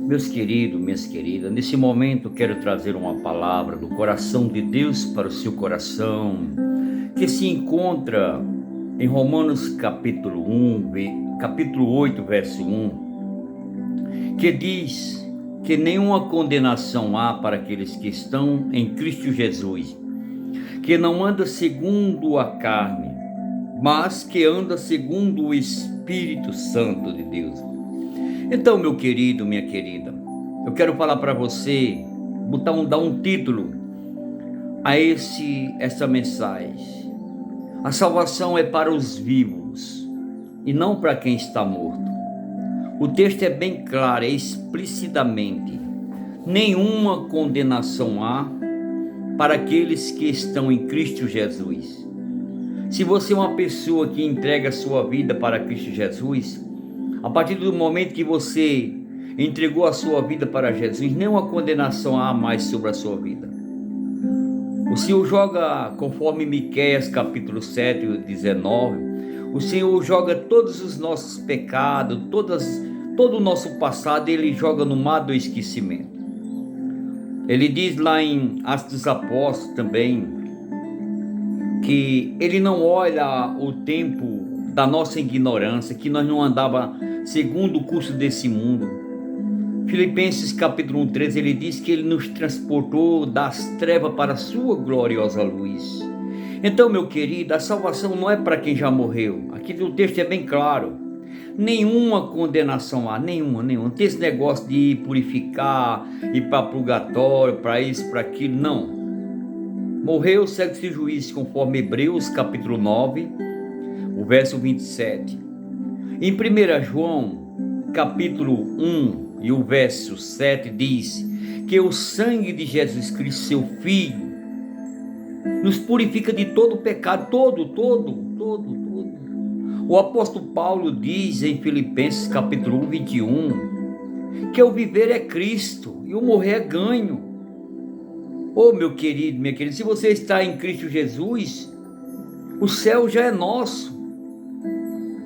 Meus queridos, minhas queridas, nesse momento quero trazer uma palavra do coração de Deus para o seu coração, que se encontra em Romanos capítulo 8, verso 1, que diz que nenhuma condenação há para aqueles que estão em Cristo Jesus, que não anda segundo a carne, mas que anda segundo o Espírito Santo de Deus. Então, meu querido, minha querida, eu quero falar para você, dar um título a essa mensagem. A salvação é para os vivos e não para quem está morto. O texto é bem claro, é explicitamente: nenhuma condenação há para aqueles que estão em Cristo Jesus. Se você é uma pessoa que entrega a sua vida para Cristo Jesus, a partir do momento que você entregou a sua vida para Jesus, nenhuma condenação há mais sobre a sua vida. O Senhor joga, conforme Miqueias capítulo 7, 19, o Senhor joga todos os nossos pecados, todo o nosso passado, Ele joga no mar do esquecimento. Ele diz lá em Atos dos Apóstolos também, que Ele não olha o tempo da nossa ignorância, que nós não andava segundo o curso desse mundo. Filipenses capítulo 1, 13, ele diz que Ele nos transportou das trevas para a sua gloriosa luz. Então, meu querido, a salvação não é para quem já morreu. Aqui o texto é bem claro: nenhuma condenação há, nenhuma. Não tem esse negócio de purificar, ir para purgatório, para isso, para aquilo, não. Morreu, segue-se o juízo, conforme Hebreus capítulo 9, o verso 27. Em 1 João capítulo 1 e o verso 7 diz que o sangue de Jesus Cristo, seu Filho, nos purifica de todo pecado, todo. O apóstolo Paulo diz em Filipenses capítulo 1, 21, que o viver é Cristo e o morrer é ganho. Oh, meu querido, minha querida, se você está em Cristo Jesus, o céu já é nosso.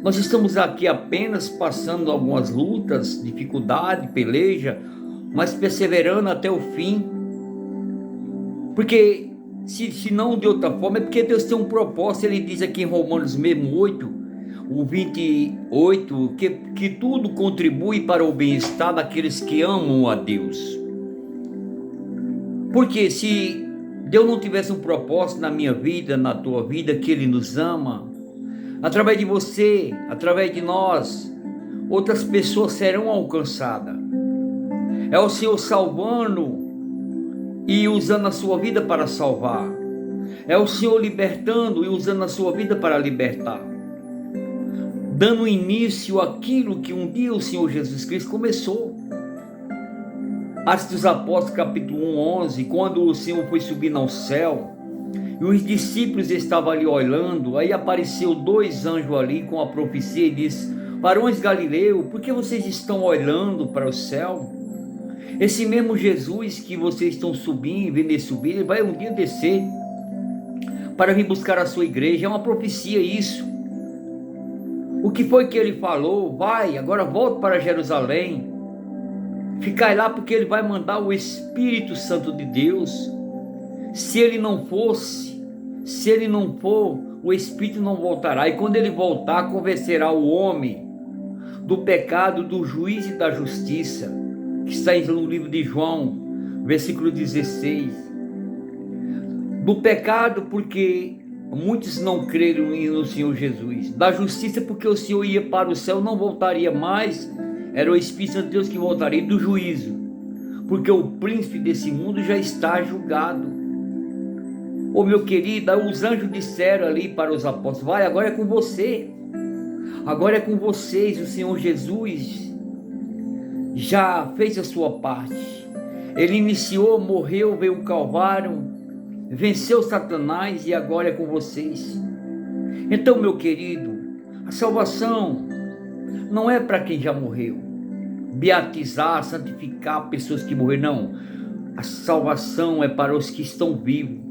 Nós estamos aqui apenas passando algumas lutas, dificuldade, peleja, mas perseverando até o fim. Porque, se não de outra forma, é porque Deus tem um propósito. Ele diz aqui em Romanos mesmo 8, o 28, que tudo contribui para o bem-estar daqueles que amam a Deus. Porque se Deus não tivesse um propósito na minha vida, na tua vida, que Ele nos ama, através de você, através de nós, outras pessoas serão alcançadas. É o Senhor salvando e usando a sua vida para salvar. É o Senhor libertando e usando a sua vida para libertar. Dando início àquilo que um dia o Senhor Jesus Cristo começou. Atos dos Apóstolos capítulo 1, 11, quando o Senhor foi subindo ao céu, e os discípulos estavam ali olhando, aí apareceu dois anjos ali com a profecia e disse: varões Galileu, por que vocês estão olhando para o céu? Esse mesmo Jesus que vocês estão subindo, vendo ele subir, ele vai um dia descer para vir buscar a sua igreja. É uma profecia isso. O que foi que ele falou? Vai, agora volta para Jerusalém, ficai lá, porque ele vai mandar o Espírito Santo de Deus. Se ele não for, o Espírito não voltará. E quando ele voltar, convencerá o homem do pecado, do juízo e da justiça, que está no livro de João, versículo 16. Do pecado, porque muitos não creram no Senhor Jesus. Da justiça, porque o Senhor ia para o céu, não voltaria mais, era o Espírito Santo de Deus que voltaria. E do juízo, porque o príncipe desse mundo já está julgado. Ô, meu querido, os anjos disseram ali para os apóstolos: vai, agora é com você, agora é com vocês. O Senhor Jesus já fez a sua parte. Ele iniciou, morreu, veio o Calvário, venceu Satanás e agora é com vocês. Então, meu querido, a salvação não é para quem já morreu, beatizar, santificar pessoas que morreram, não. A salvação é para os que estão vivos.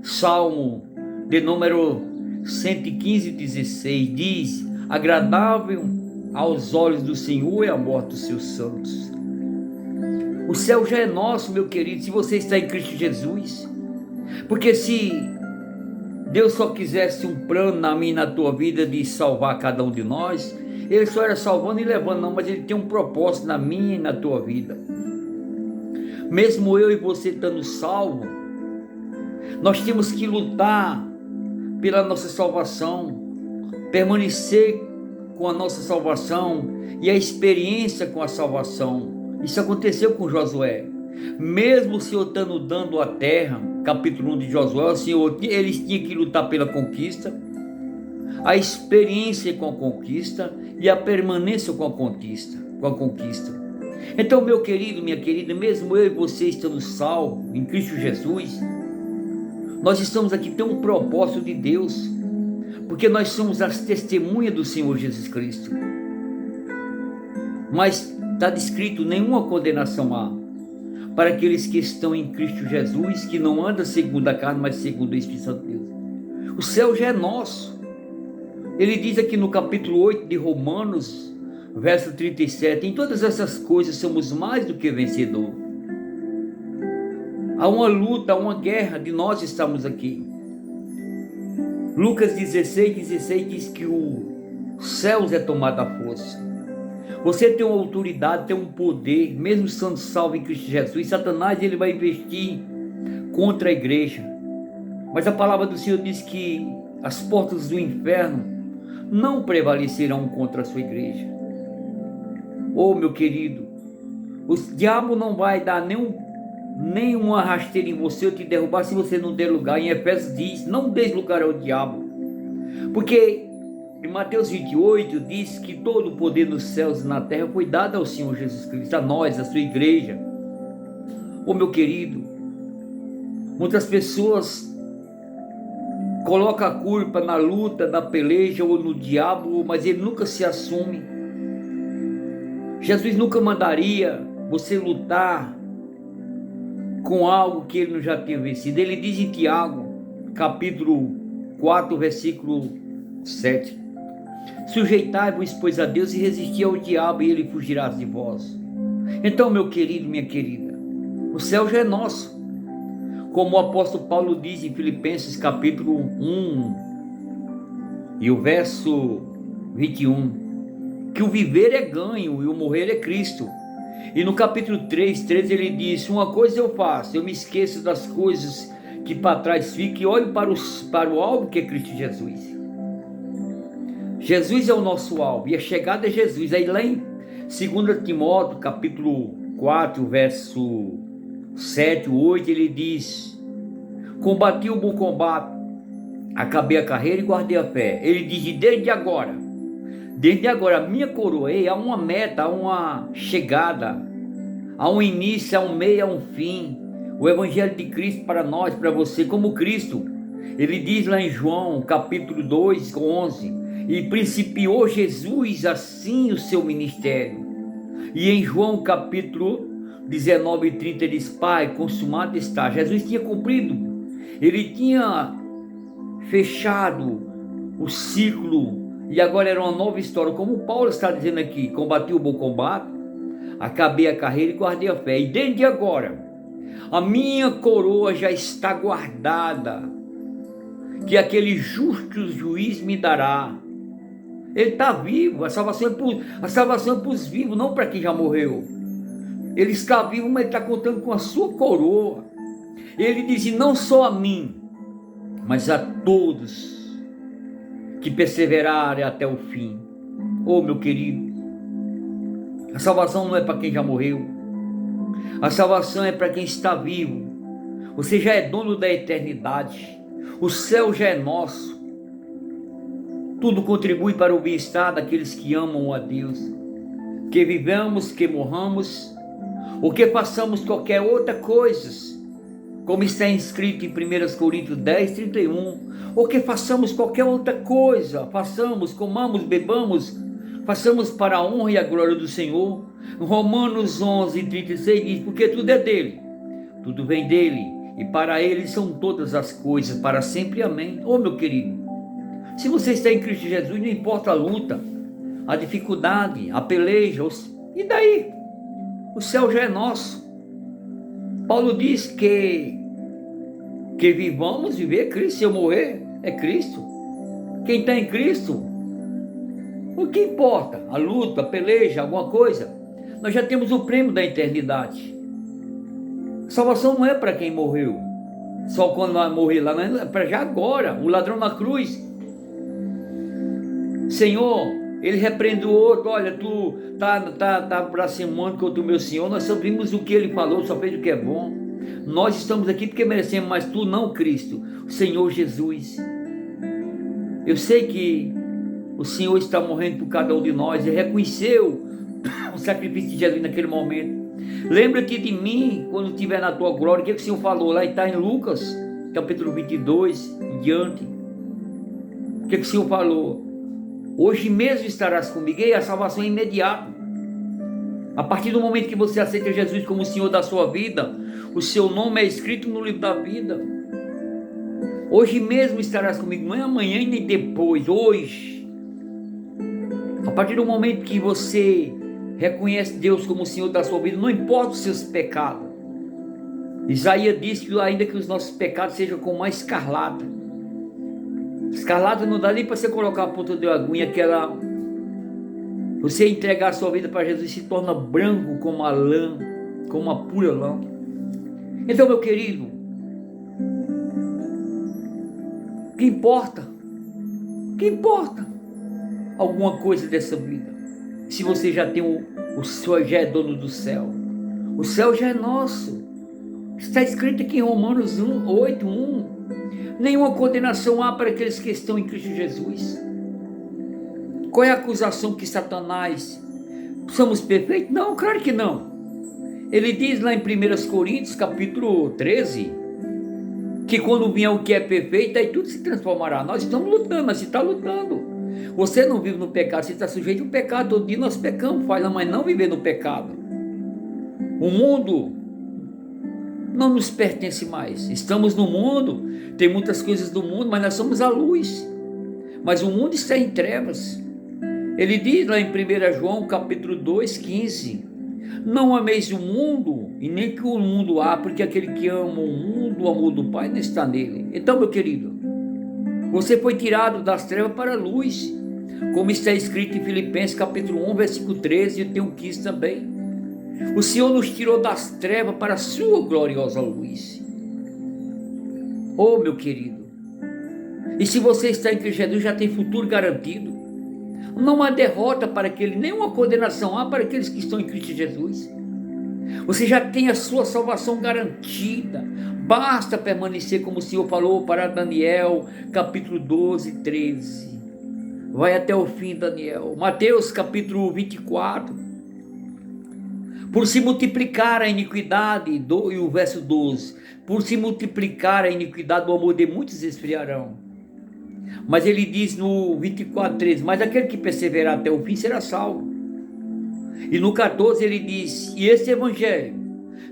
Salmo de número 115, 16 diz: agradável aos olhos do Senhor é a morte dos seus santos. O céu já é nosso, meu querido, se você está em Cristo Jesus. Porque se Deus só quisesse um plano na minha e na tua vida de salvar cada um de nós, Ele só era salvando e levando, não, mas Ele tem um propósito na minha e na tua vida. Mesmo eu e você estando salvo, nós temos que lutar pela nossa salvação, permanecer com a nossa salvação e a experiência com a salvação. Isso aconteceu com Josué. Mesmo o Senhor estando dando a terra, capítulo 1 de Josué, o Senhor, eles tinham que lutar pela conquista, a experiência com a conquista e a permanência com a conquista. Então, meu querido, minha querida, mesmo eu e você estando salvos em Cristo Jesus, nós estamos aqui, tem um propósito de Deus, porque nós somos as testemunhas do Senhor Jesus Cristo. Mas está descrito: nenhuma condenação há para aqueles que estão em Cristo Jesus, que não andam segundo a carne, mas segundo o Espírito Santo de Deus. O céu já é nosso. Ele diz aqui no capítulo 8 de Romanos, verso 37, em todas essas coisas somos mais do que vencedor. Há uma luta, há uma guerra de nós estamos aqui. Lucas 16 diz que o céu é tomado à força. Você tem uma autoridade, tem um poder, mesmo sendo salvo em Cristo Jesus. Satanás, ele vai investir contra a igreja. Mas a palavra do Senhor diz que as portas do inferno não prevalecerão contra a sua igreja. Oh, meu querido, o diabo não vai dar nenhuma rasteira em você ou te derrubar se você não der lugar. Em Efésios diz: não dê lugar ao diabo. Porque em Mateus 28 diz que todo o poder nos céus e na terra foi dado ao Senhor Jesus Cristo, a nós, a sua igreja. Oh, meu querido, muitas pessoas colocam a culpa na luta, na peleja ou no diabo, mas ele nunca se assume. Jesus nunca mandaria você lutar com algo que ele não já tinha vencido. Ele diz em Tiago, capítulo 4, versículo 7: sujeitai-vos, pois, a Deus, e resisti ao diabo, e ele fugirá de vós. Então, meu querido, minha querida, o céu já é nosso. Como o apóstolo Paulo diz em Filipenses capítulo 1 e o verso 21, que o viver é ganho e o morrer é Cristo. E no capítulo 3 ele diz: uma coisa eu faço, eu me esqueço das coisas que para trás ficam e olho para o alvo, que é Cristo Jesus. Jesus é o nosso alvo e a chegada é Jesus. Aí lá em 2 Timóteo capítulo 4, verso 7, 8, ele diz: combati o bom combate, acabei a carreira e guardei a fé. Ele diz: desde agora a minha coroa, há uma meta, há uma chegada, há um início, há um meio, há um fim. O evangelho de Cristo para nós, para você, como Cristo, ele diz lá em João capítulo 2, 11, e principiou Jesus assim o seu ministério. E em João capítulo 19 e 30 diz: Pai, consumado está. Jesus tinha cumprido, ele tinha fechado o ciclo, e agora era uma nova história, como Paulo está dizendo aqui: combati o bom combate, acabei a carreira e guardei a fé. E desde agora a minha coroa já está guardada, que aquele justo juiz me dará. Ele está vivo. A salvação é para os vivos, não para quem já morreu. Ele está vivo, mas ele está contando com a sua coroa. Ele diz: não só a mim, mas a todos que perseverarem até o fim. Oh, meu querido, a salvação não é para quem já morreu. A salvação é para quem está vivo. Você já é dono da eternidade. O céu já é nosso. Tudo contribui para o bem-estar daqueles que amam a Deus. Que vivamos, que morramos, ou que façamos qualquer outra coisa, como está escrito em 1 Coríntios 10, 31, ou que façamos qualquer outra coisa, façamos, comamos, bebamos, façamos para a honra e a glória do Senhor. Romanos 11, 36 diz: porque tudo é dele, tudo vem dele, e para ele são todas as coisas, para sempre, amém. Oh, meu querido, se você está em Cristo Jesus, não importa a luta, a dificuldade, a peleja, e daí? O céu já é nosso. Paulo diz que vivamos viver é Cristo. Se eu morrer, é Cristo. Quem está em Cristo, o que importa? A luta, a peleja, alguma coisa? Nós já temos o prêmio da eternidade. Salvação não é para quem morreu, só quando vai morrer lá, não é para já agora. O ladrão na cruz, Senhor, ele repreendeu o outro: olha, tu tá blasfemando contra o meu Senhor. Nós só vimos o que ele falou, só fez o que é bom. Nós estamos aqui porque merecemos, mas tu não, Cristo, o Senhor Jesus. Eu sei que o Senhor está morrendo por cada um de nós, e reconheceu o sacrifício de Jesus naquele momento. Lembra-te de mim quando estiver na tua glória. O que o Senhor falou lá? Está em Lucas, capítulo 22, em diante. O que o Senhor falou? Hoje mesmo estarás comigo. E a salvação é imediata. A partir do momento que você aceita Jesus como o Senhor da sua vida, o seu nome é escrito no livro da vida. Hoje mesmo estarás comigo. Não é amanhã e nem depois, hoje. A partir do momento que você reconhece Deus como o Senhor da sua vida, não importa os seus pecados. Isaías diz que ainda que os nossos pecados sejam como uma escarlata. Escarlata não dá nem para você colocar a ponta de agulha, aquela... Você entregar a sua vida para Jesus, se torna branco como a lã, como a pura lã. Então, meu querido, o que importa? O que importa? Alguma coisa dessa vida. Se você já tem o Senhor, já é dono do céu. O céu já é nosso. Está escrito aqui em Romanos 8:1. Nenhuma condenação há para aqueles que estão em Cristo Jesus. Qual é a acusação que Satanás... Somos perfeitos? Não, claro que não. Ele diz lá em 1 Coríntios, capítulo 13, que quando vier o que é perfeito, aí tudo se transformará. Nós estamos lutando, mas você está lutando. Você não vive no pecado, você está sujeito ao pecado. Todo dia nós pecamos, mas não viver no pecado. O mundo não nos pertence mais. Estamos no mundo, tem muitas coisas do mundo, mas nós somos a luz. Mas o mundo está em trevas. Ele diz lá em 1 João capítulo 2:15: não ameis o mundo, e nem que o mundo há, porque aquele que ama o mundo, o amor do Pai não está nele. Então, meu querido, você foi tirado das trevas para a luz, como está escrito em Filipenses capítulo 1, versículo 13, e tem o 15 também. O Senhor nos tirou das trevas para a sua gloriosa luz. Oh, meu querido, e se você está em Cristo Jesus, já tem futuro garantido. Não há derrota para aquele, nenhuma condenação há para aqueles que estão em Cristo Jesus. Você já tem a sua salvação garantida. Basta permanecer, como o Senhor falou para Daniel, capítulo 12, 13. Vai até o fim, Daniel. Mateus, capítulo 24. Por se multiplicar a iniquidade, e o verso 12. Por se multiplicar a iniquidade, o amor de muitos esfriarão. Mas ele diz no 24:13, mas aquele que perseverar até o fim será salvo. E no 14 ele diz, e esse evangelho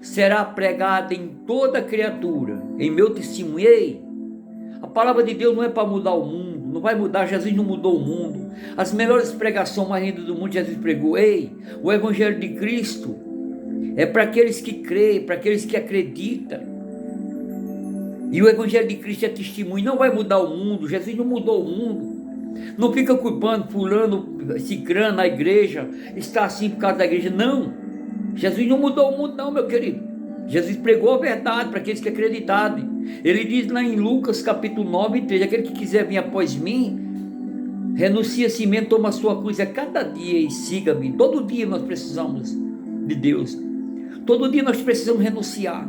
será pregado em toda criatura, em meu testemunho. Ei, a palavra de Deus não é para mudar o mundo, não vai mudar. Jesus não mudou o mundo. As melhores pregações mais lindas do mundo Jesus pregou. Ei, o evangelho de Cristo é para aqueles que creem, para aqueles que acreditam. E o evangelho de Cristo é testemunho, não vai mudar o mundo. Jesus não mudou o mundo. Não fica culpando fulano, cicrano, a igreja está assim por causa da igreja. Não, Jesus não mudou o mundo não, meu querido. Jesus pregou a verdade para aqueles que acreditarem. Ele diz lá em Lucas capítulo 9:3, aquele que quiser vir após mim, renuncie a si mesmo, toma a sua cruz a cada dia e siga-me. Todo dia nós precisamos de Deus. Todo dia nós precisamos renunciar.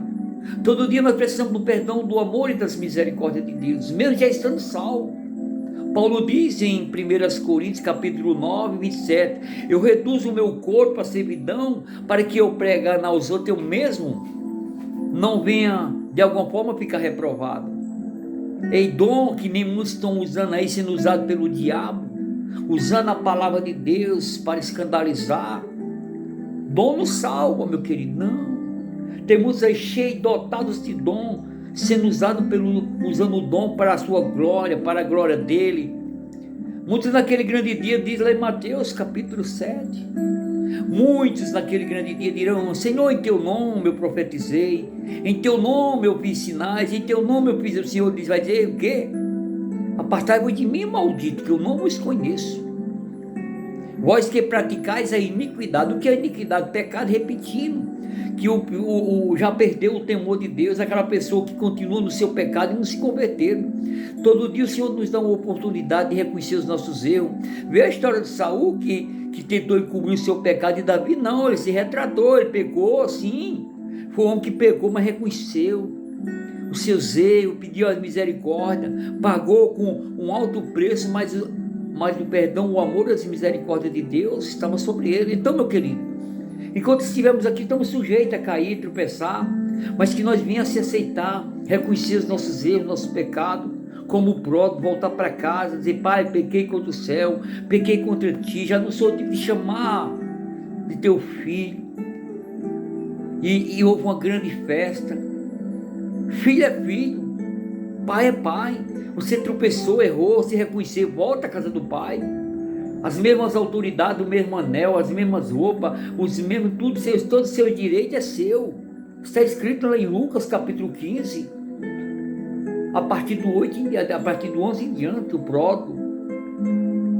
Todo dia nós precisamos do perdão, do amor e das misericórdias de Deus, mesmo já estando salvo. Paulo diz em 1 Coríntios capítulo 9, 27, eu reduzo o meu corpo à servidão, para que eu pregar aos outros, eu mesmo não venha de alguma forma ficar reprovado. Ei, dom que nem muitos estão usando aí, sendo usado pelo diabo, usando a palavra de Deus para escandalizar. Dom não salva, meu querido, não. Temos aí cheios, dotados de dom, sendo usando o dom para a sua glória, para a glória dele. Muitos naquele grande dia, diz lá em Mateus capítulo 7, Muitos naquele grande dia dirão: Senhor, em teu nome eu profetizei, em teu nome eu fiz sinais, em teu nome eu fiz. O Senhor vai dizer o quê? Apartai-vos de mim, maldito, que eu não vos conheço. Vós que praticais a iniquidade. O que é iniquidade? Pecado repetido. Que já perdeu o temor de Deus, aquela pessoa que continua no seu pecado e não se converteram. Todo dia o Senhor nos dá uma oportunidade de reconhecer os nossos erros. Vê a história de Saul que tentou encobrir o seu pecado, e Davi não, ele se retratou, ele pecou, sim. Foi um homem que pecou, mas reconheceu os seus erros, pediu a misericórdia, pagou com um alto preço, mas o perdão, o amor e a misericórdia de Deus estava sobre ele. Então, meu querido, enquanto estivermos aqui, estamos sujeitos a cair, tropeçar, mas que nós venhamos a se aceitar, reconhecer os nossos erros, nossos pecados, como o pródigo, voltar para casa, dizer: Pai, pequei contra o céu, pequei contra ti, já não sou tipo de chamar de teu filho. E houve uma grande festa. Filho é filho, pai é pai. Você tropeçou, errou, se reconheceu, volta à casa do pai. As mesmas autoridades, o mesmo anel, as mesmas roupas, os mesmos, tudo, todo o seu direito é seu. Está escrito lá em Lucas capítulo 15, a partir do 8, a partir do 11 em diante, o pródigo.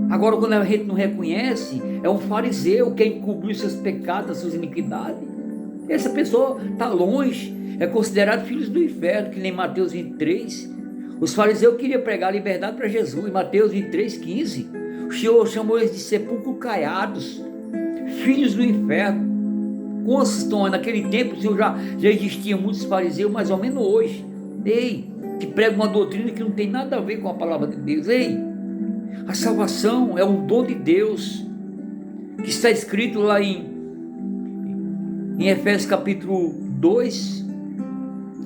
Agora, quando a gente não reconhece, é um fariseu que encobriu seus pecados, suas iniquidades. Essa pessoa está longe, é considerado filhos do inferno, que nem Mateus 23. Os fariseus queriam pregar a liberdade para Jesus, em Mateus 23, 15. O Senhor chamou eles de sepulcro caiados, filhos do inferno. Como naquele tempo, o Senhor já existia muitos fariseus, mais ou menos hoje. Que pregam uma doutrina que não tem nada a ver com a palavra de Deus. A salvação é um dom de Deus, que está escrito lá em Efésios capítulo 2,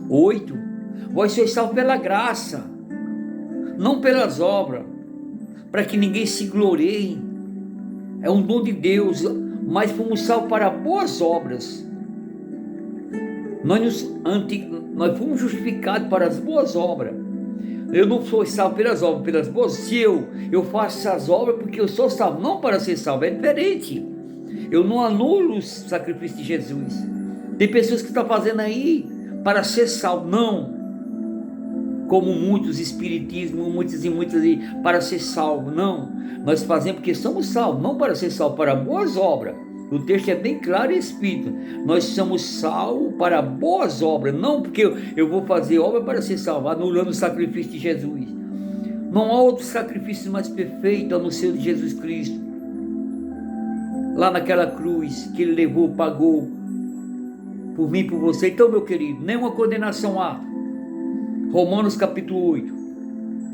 8. Vós sois salvos pela graça, não pelas obras, para que ninguém se glorie. É um dom de Deus, mas fomos salvos para boas obras. Nós fomos justificados para as boas obras. Eu não sou salvo pelas obras, pelas boas. Se eu faço essas obras porque eu sou salvo, não para ser salvo, é diferente. Eu não anulo o sacrifício de Jesus. Tem pessoas que estão fazendo aí para ser salvo, não. Como muitos espiritismos, muitas aí, para ser salvo, não. Nós fazemos porque somos salvos, não para ser salvo, para boas obras. O texto é bem claro e explícito. Nós somos salvos para boas obras, não porque eu vou fazer obra para ser salvo, anulando o sacrifício de Jesus. Não há outro sacrifício mais perfeito a não ser o de Jesus Cristo. Lá naquela cruz que ele levou, pagou por mim e por você. Então, meu querido, nenhuma condenação há. Romanos capítulo 8.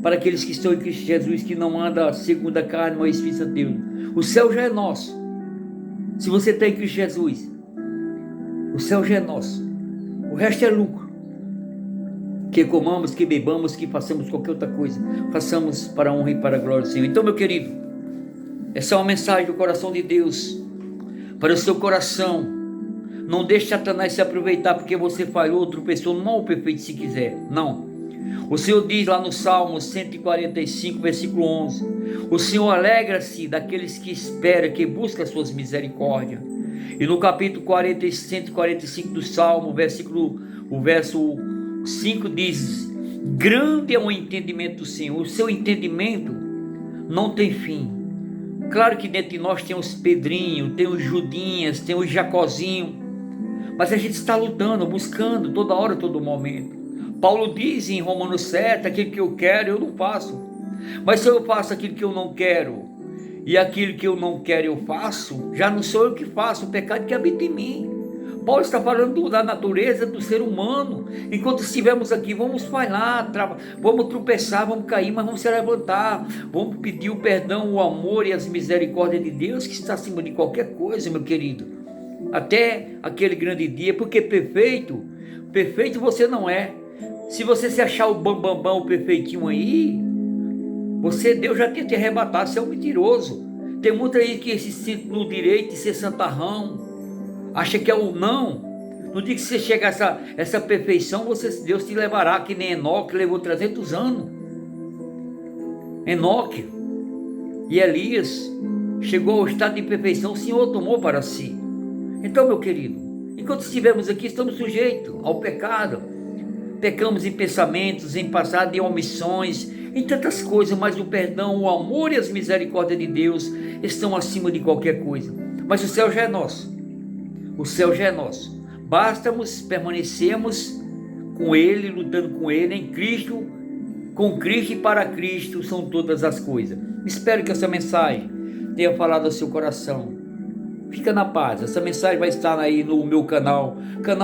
Para aqueles que estão em Cristo Jesus, que não anda segundo a carne, mas Espírito de Deus. O céu já é nosso. Se você está em Cristo Jesus, o céu já é nosso. O resto é lucro. Que comamos, que bebamos, que façamos qualquer outra coisa, façamos para a honra e para a glória do Senhor. Então, meu querido, essa é uma mensagem do coração de Deus para o seu coração. Não deixe Satanás se aproveitar porque você falhou, outra pessoa não é o perfeito se quiser, não. O Senhor diz lá no Salmo 145, versículo 11: o Senhor alegra-se daqueles que esperam, que buscam as suas misericórdias. E no capítulo 145 do Salmo, o verso 5 diz: grande é o entendimento do Senhor, o seu entendimento não tem fim. Claro que dentro de nós tem os Pedrinhos, tem os Judinhas, tem os Jacozinho, mas a gente está lutando, buscando, toda hora, todo momento. Paulo diz em Romanos 7, aquilo que eu quero eu não faço, mas se eu faço aquilo que eu não quero, e aquilo que eu não quero eu faço, já não sou eu que faço, o pecado que habita em mim. Paulo está falando da natureza do ser humano. Enquanto estivermos aqui, vamos falhar, vamos tropeçar, vamos cair, mas vamos se levantar, vamos pedir o perdão, o amor e as misericórdias de Deus, que está acima de qualquer coisa, meu querido, até aquele grande dia, porque perfeito você não é. Se você se achar o bambambam, o perfeitinho aí, Deus já tinha te arrebatado, você é um mentiroso. Tem muito aí que se sente no direito de ser santarrão, acha que é o não. No dia que você chegar a essa perfeição, Deus te levará, que nem Enoque levou 300 anos. Enoque e Elias chegou ao estado de perfeição, o Senhor tomou para si. Então, meu querido, enquanto estivermos aqui, estamos sujeitos ao pecado. Pecamos em pensamentos, em passado, em omissões, em tantas coisas, mas o perdão, o amor e as misericórdias de Deus estão acima de qualquer coisa. Mas o céu já é nosso. O céu já é nosso. Bastamos permanecermos com Ele, lutando com Ele, em Cristo, com Cristo e para Cristo são todas as coisas. Espero que essa mensagem tenha falado ao seu coração. Fica na paz. Essa mensagem vai estar aí no meu canal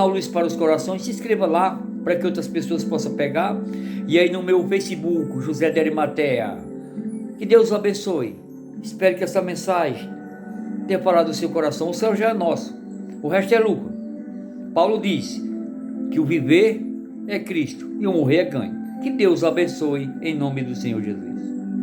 Luz para os Corações. Se inscreva lá para que outras pessoas possam pegar. E aí no meu Facebook, José de Arimateia. Que Deus o abençoe. Espero que essa mensagem tenha falado ao seu coração. O céu já é nosso. O resto é lucro. Paulo diz que o viver é Cristo e o morrer é ganho. Que Deus o abençoe em nome do Senhor Jesus.